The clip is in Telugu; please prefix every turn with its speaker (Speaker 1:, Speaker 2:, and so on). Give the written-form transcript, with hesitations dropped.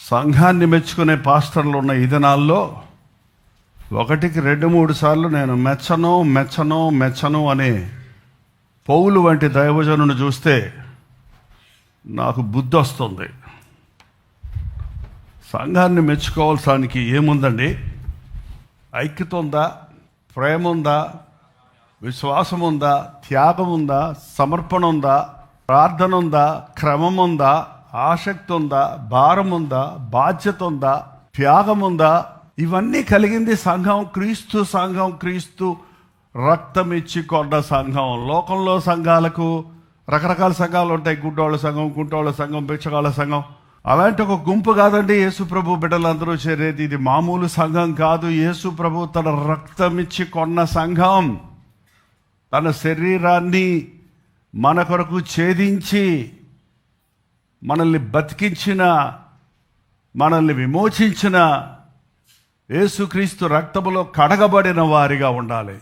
Speaker 1: సంఘాన్ని మెచ్చుకునే పాస్టర్లు ఉన్న ఈ దినాల్లో 1కి 2-3 సార్లు నేను మెచ్చను అనే పౌలు వంటి దైవజనుని చూస్తే నాకు బుద్ధి వస్తుంది. సంఘాన్ని మెచ్చుకోవాల్సానికి ఏముందండి? ఐక్యత ఉందా? ప్రేమ ఉందా? విశ్వాసం ఉందా? త్యాగం ఉందా? సమర్పణ ఉందా? ప్రార్థన ఉందా? క్రమం ఉందా? ఆసక్తి ఉందా? భారం ఉందా? బాధ్యత ఉందా? త్యాగం ఉందా? ఇవన్నీ కలిగింది సంఘం. క్రీస్తు రక్తం ఇచ్చి కొన్న సంఘం. లోకంలో సంఘాలకు రకరకాల సంఘాలు ఉంటాయి. గుడ్డోళ్ళ సంఘం, కుంటోళ్ళ సంఘం, భిక్షగాళ్ళ సంఘం. అలాంటి ఒక గుంపు కాదండి యేసు ప్రభు బిడ్డలందరూ చేరేది. ఇది మామూలు సంఘం కాదు. యేసు ప్రభు తన రక్తం ఇచ్చి కొన్న సంఘం. తన శరీరాన్ని మన కొరకు ఛేదించి మనల్ని బతికించిన, మనల్ని విమోచించిన యేసుక్రీస్తు రక్తములో కడగబడిన వారిగా ఉండాలి.